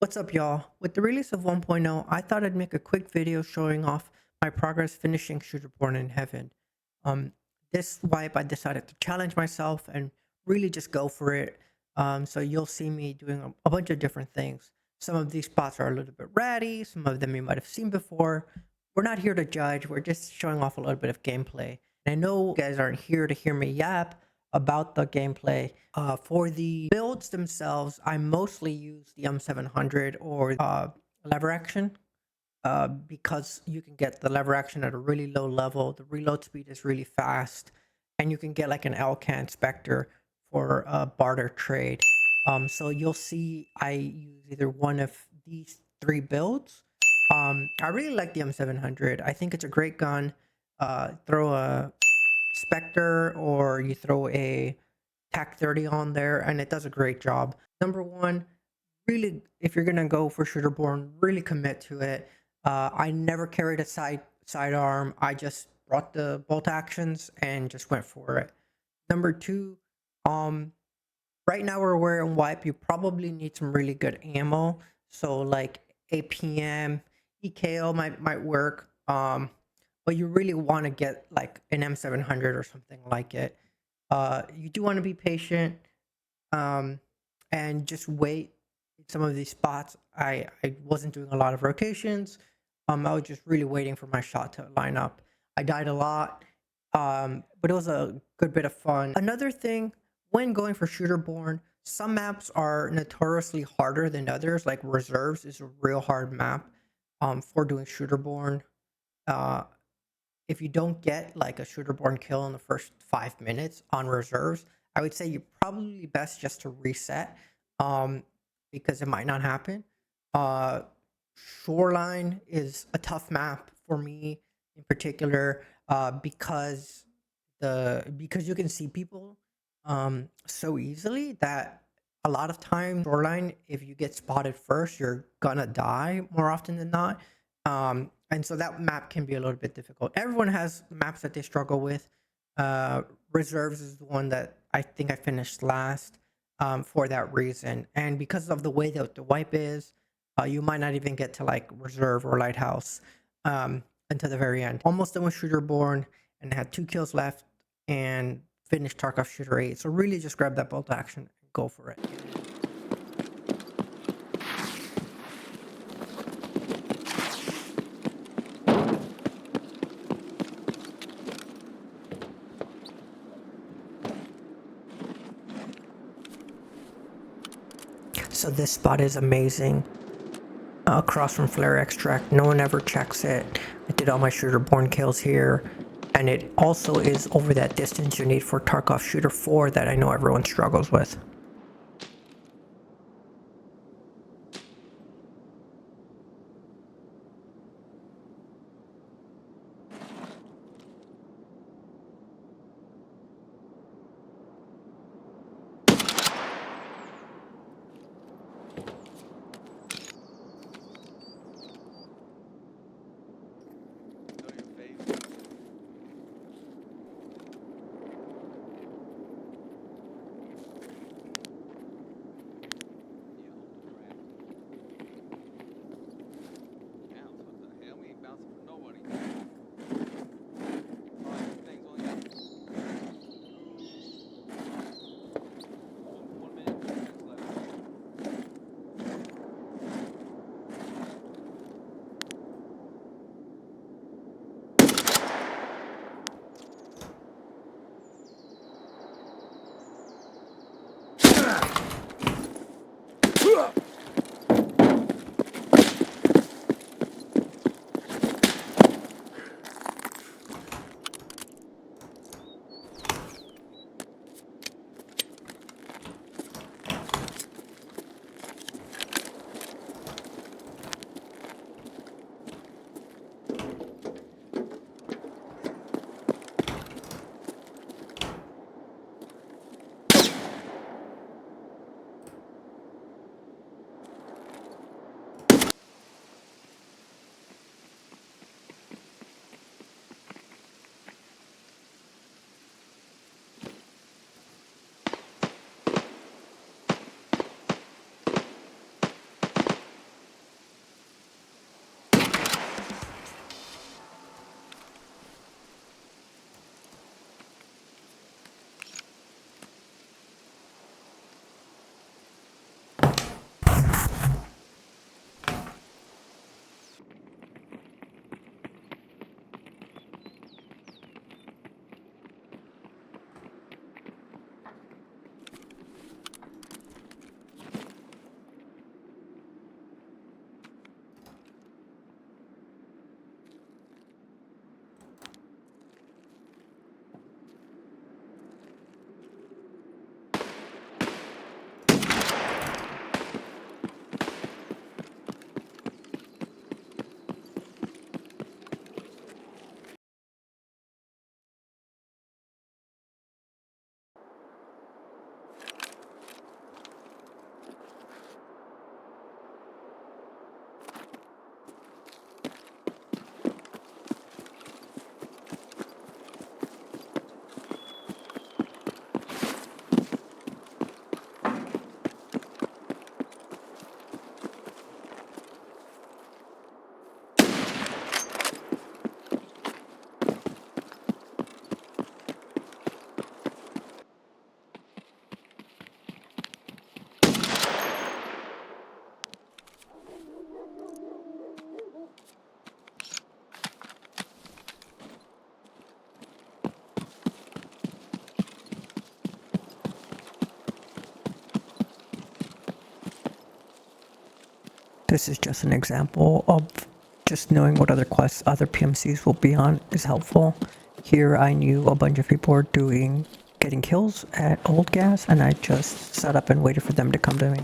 What's up, y'all? With the release of 1.0, I thought I'd make a quick video showing off my progress finishing Shooterborn in Heaven. Um, this wipe, I decided to challenge myself and really just go for it. So you'll see me doing a bunch of different things. Some of these spots are a little bit ratty, some of them you might have seen before. We're not here to judge, we're just showing off a little bit of gameplay. And I know you guys aren't here to hear me yap about the gameplay. For the builds themselves, I mostly use the M700 or lever action because you can get the lever action at a really low level. The reload speed is really fast, and you can get like an Elcan Spectre for a barter trade. So you'll see I use either one of these three builds. I really like the M700. I think it's a great gun. Throw a Spectre or you throw a TAC 30 on there, and it does a great job. Number one, really, if you're gonna go for Shooterborn, really commit to it. I never carried a sidearm. I just brought the bolt actions and just went for it. Number two, um, right now we're wearing wipe. You probably need some really good ammo. So like APM, EKO might work. But you really want to get like an M700 or something like it. You do want to be patient, um, and just wait in some of these spots. I wasn't doing a lot of rotations. I was just really waiting for my shot to line up. I died a lot, but it was a good bit of fun. Another thing, when going for Shooterborn, some maps are notoriously harder than others. Like Reserves is a real hard map for doing Shooterborn. Uh, if you don't get like a Shooterborn kill in the first 5 minutes on Reserves, I would say you're probably best just to reset, um, because it might not happen. Uh, Shoreline is a tough map for me in particular, because you can see people so easily that a lot of times Shoreline, if you get spotted first, you're gonna die more often than not. And so that map can be a little bit difficult. Everyone has maps that they struggle with. Uh, Reserves is the one that I think I finished last, for that reason. And because of the way that the wipe is, you might not even get to like Reserve or Lighthouse until the very end. Almost done with Shooterborn and had 2 kills left and finished Tarkov Shooter 8. So really just grab that bolt action and go for it. So this spot is amazing. Across from Flare Extract, no one ever checks it. I did all my Shooterborn kills here. And it also is over that distance you need for Tarkov Shooter 4 that I know everyone struggles with. This is just an example of just knowing what other quests other PMCs will be on is helpful. Here I knew a bunch of people were getting kills at Old Gas, and I just sat up and waited for them to come to me.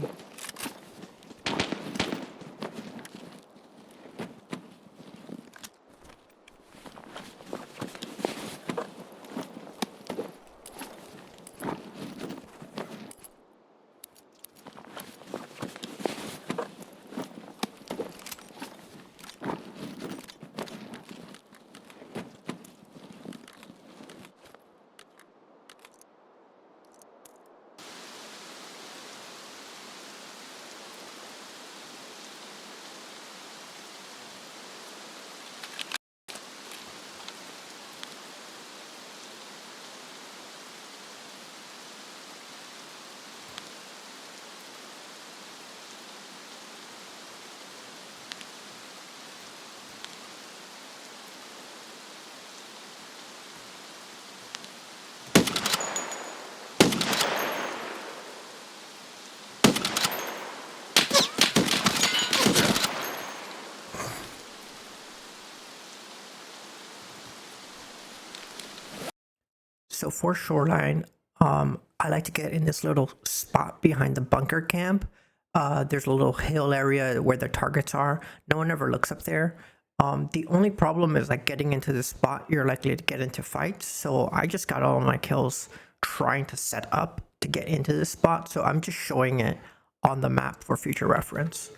So for Shoreline, I like to get in this little spot behind the bunker camp. There's a little hill area where the targets are. No one ever looks up there. The only problem is like getting into this spot, you're likely to get into fights. So I just got all of my kills trying to set up to get into this spot. So I'm just showing it on the map for future reference.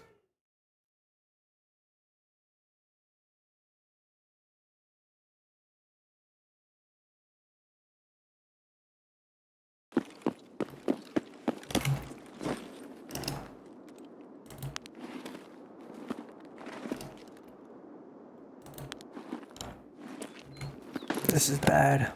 This is bad.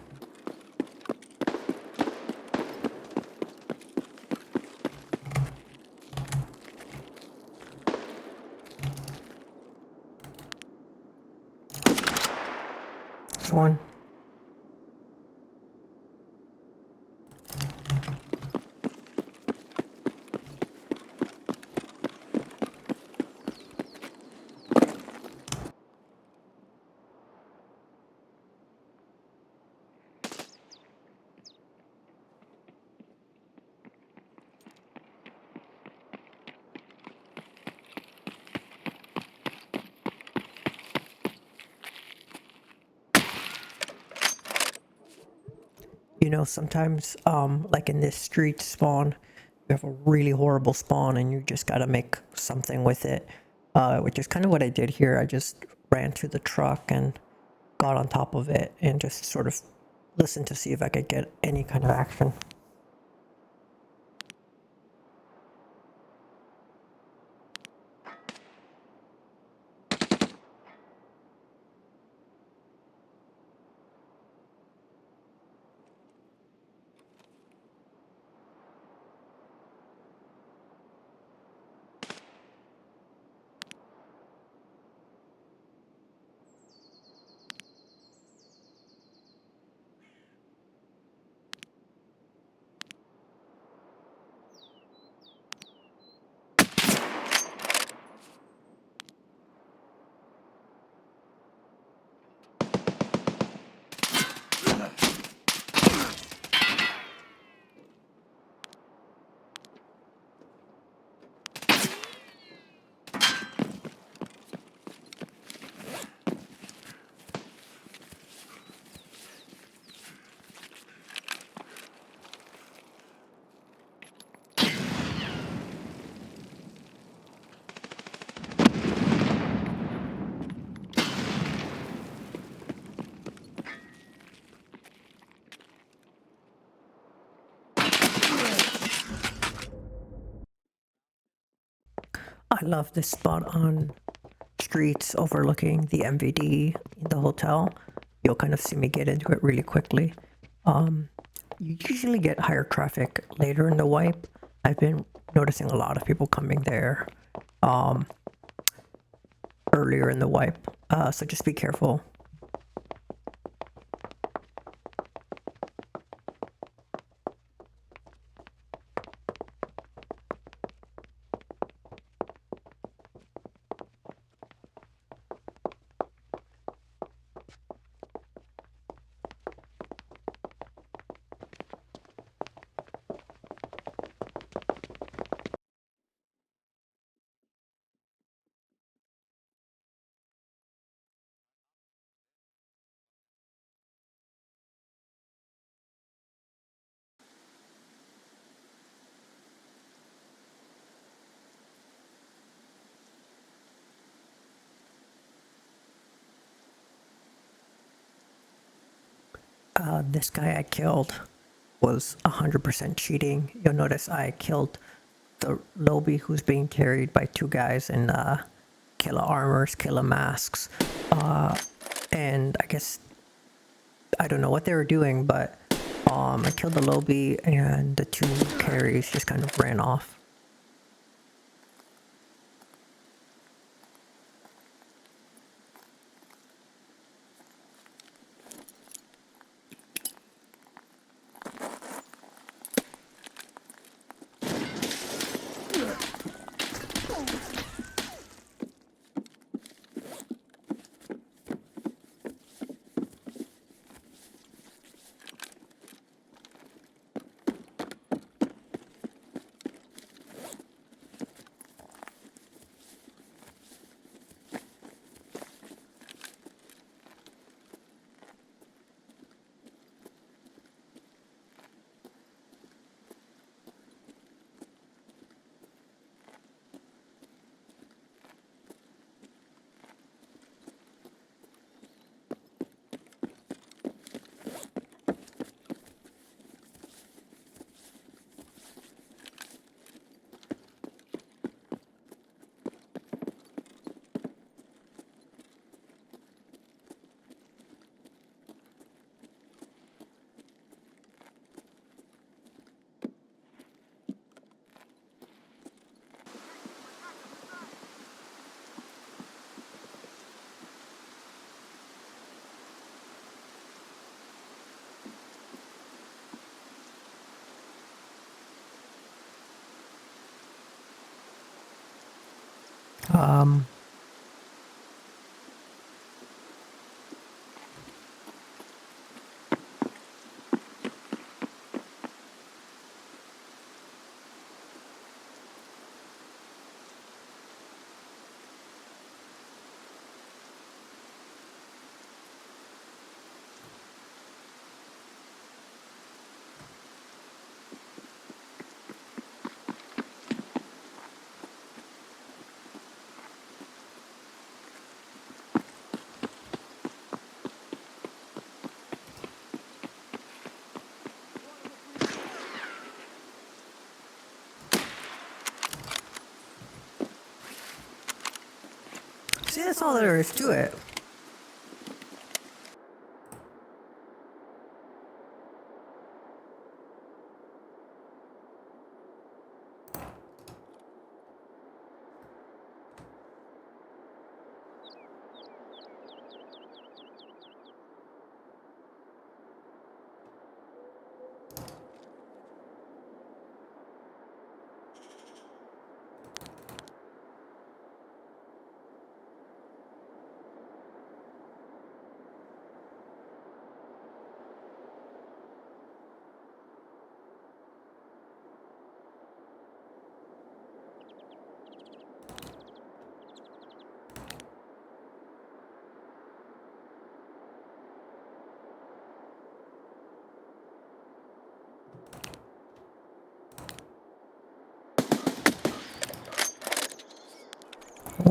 This one. You know, sometimes, like in this street spawn, you have a really horrible spawn and you just gotta make something with it, which is kind of what I did here. I just ran to the truck and got on top of it and just sort of listened to see if I could get any kind of action. I love this spot on streets overlooking the MVD in the hotel. You'll kind of see me get into it really quickly. You usually get higher traffic later in the wipe. I've been noticing a lot of people coming there earlier in the wipe, so just be careful. this guy I killed was 100% cheating. You'll notice I killed the lobby who's being carried by two guys in killer armors, killer masks, and I guess I don't know what they were doing, but I killed the lobby and the two carries just kind of ran off. Um, See, that's all there is to it.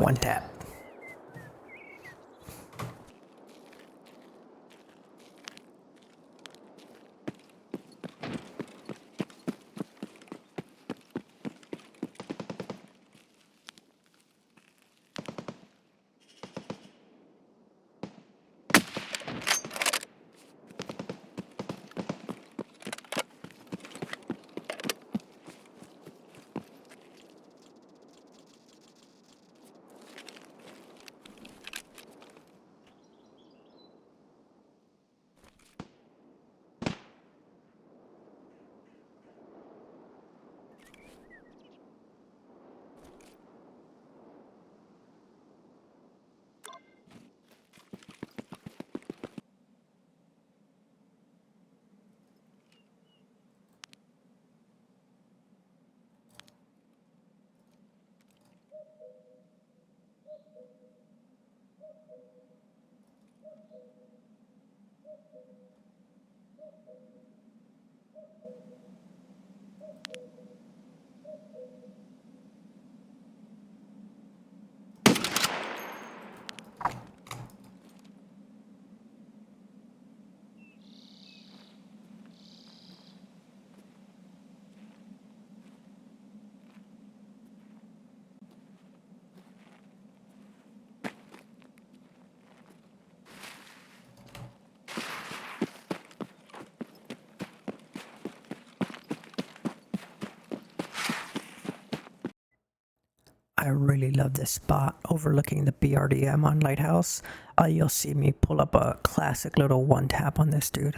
One tap. really love this spot overlooking the BRDM on Lighthouse. You'll see me pull up a classic little one tap on this dude.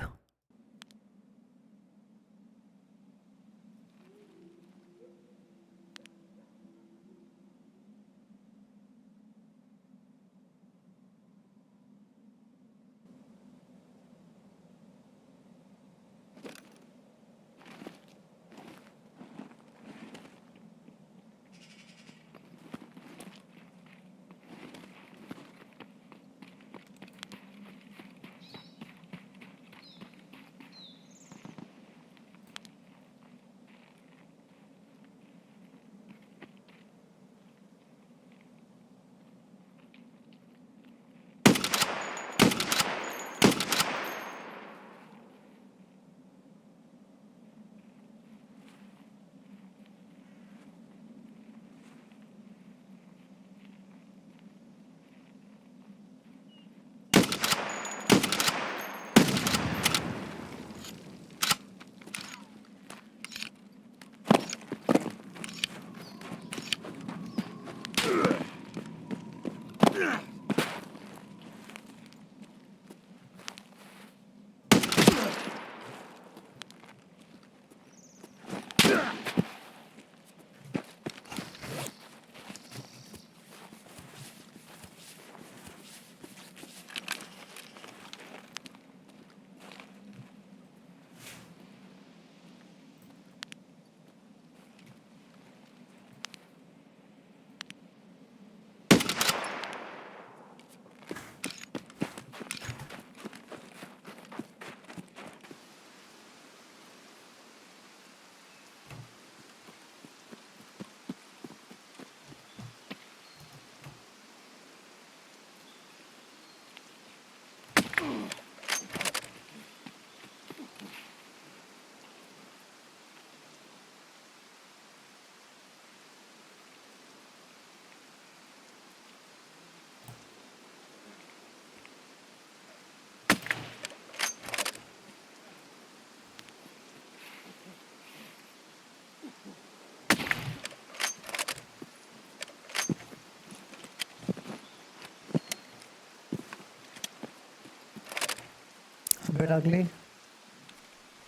A bit ugly.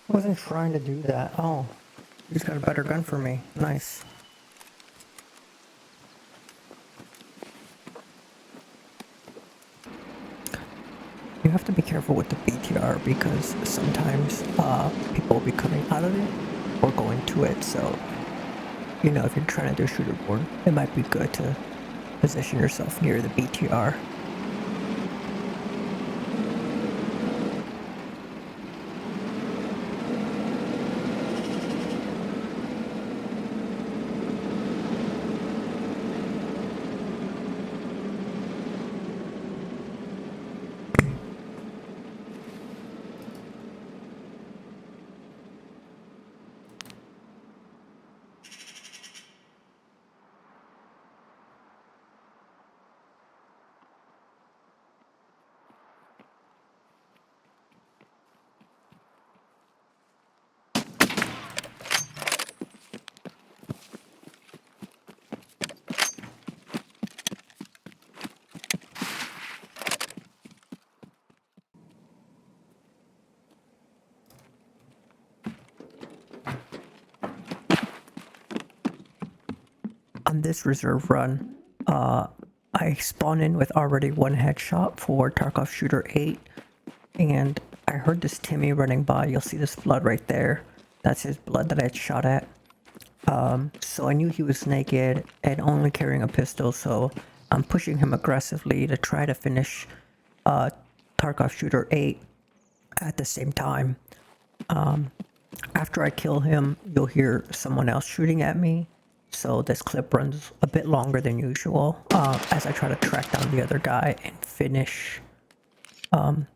I wasn't trying to do that. Oh, he's got a better gun for me. Nice. You have to be careful with the BTR because sometimes people will be coming out of it or going to it. So, you know, if you're trying to do shooter board, it might be good to position yourself near the BTR. On this reserve run, I spawn in with already one headshot for Tarkov Shooter 8, and I heard this Timmy running by. You'll see this blood right there. That's his blood that I had shot at. So I knew he was naked and only carrying a pistol, so I'm pushing him aggressively to try to finish Tarkov Shooter 8 at the same time. After I kill him, you'll hear someone else shooting at me. So this clip runs a bit longer than usual as I try to track down the other guy and finish Tarkov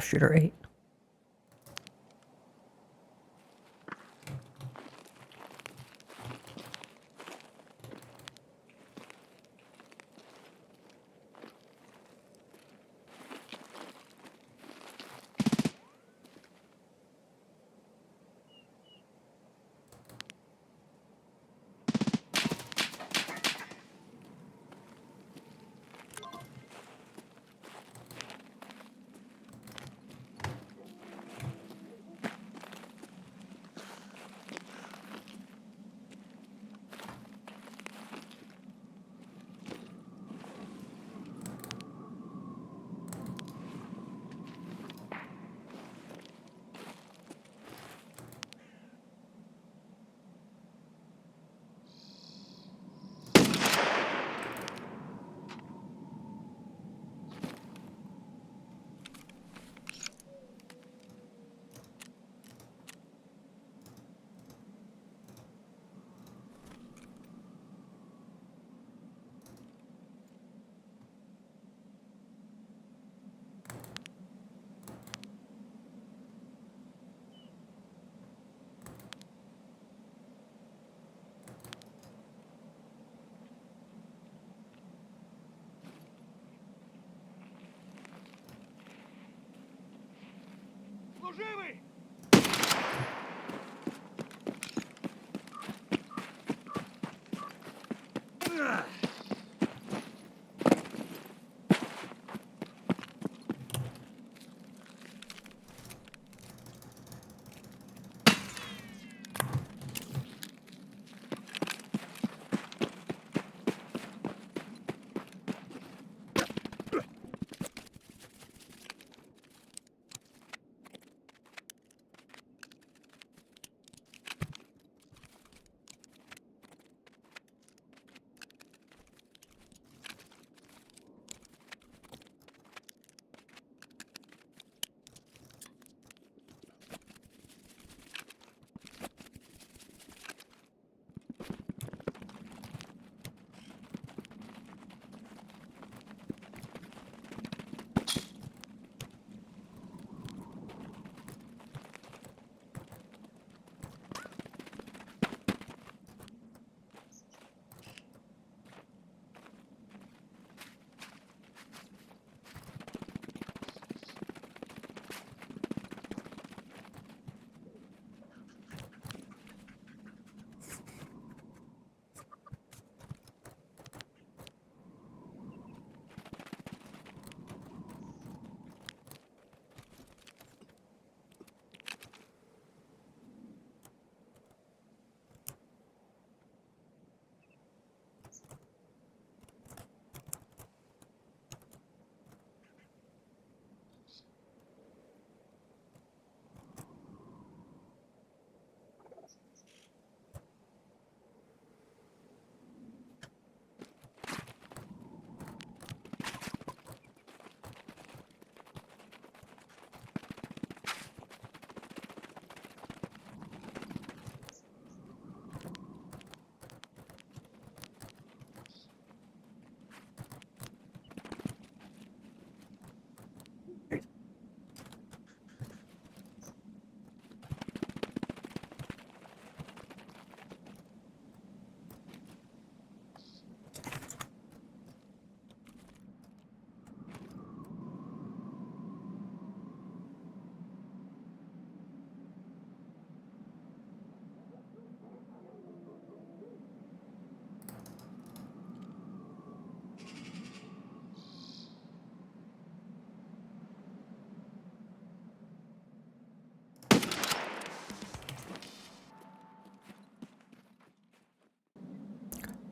Shooter 8.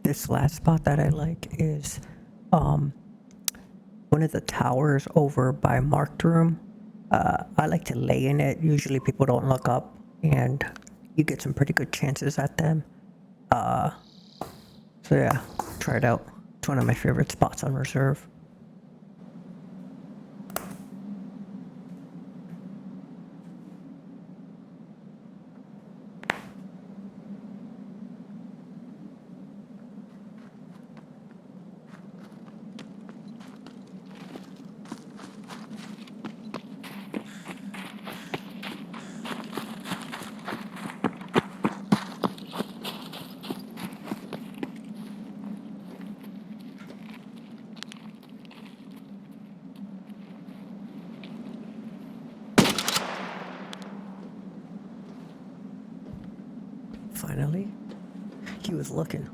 This last spot that I like is um, one of the towers over by Marked Room. I like to lay in it. Usually people don't look up and you get some pretty good chances at them. So yeah, try it out. It's one of my favorite spots on Reserve. Finally, he was looking.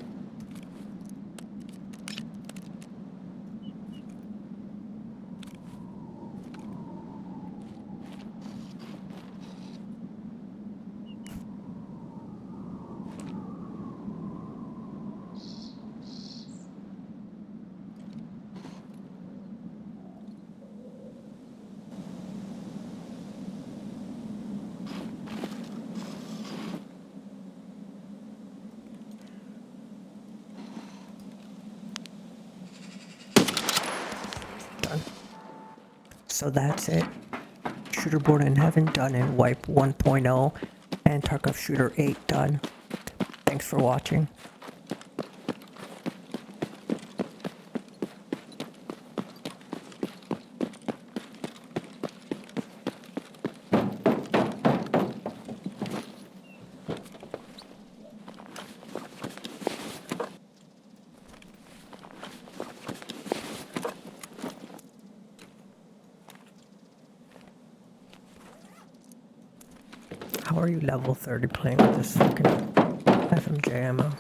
Done. So that's it. Shooter Born in Heaven done in Wipe 1.0 and Tarkov Shooter 8 done. Thanks for watching. How are you level 30 playing with this fucking FMJ ammo?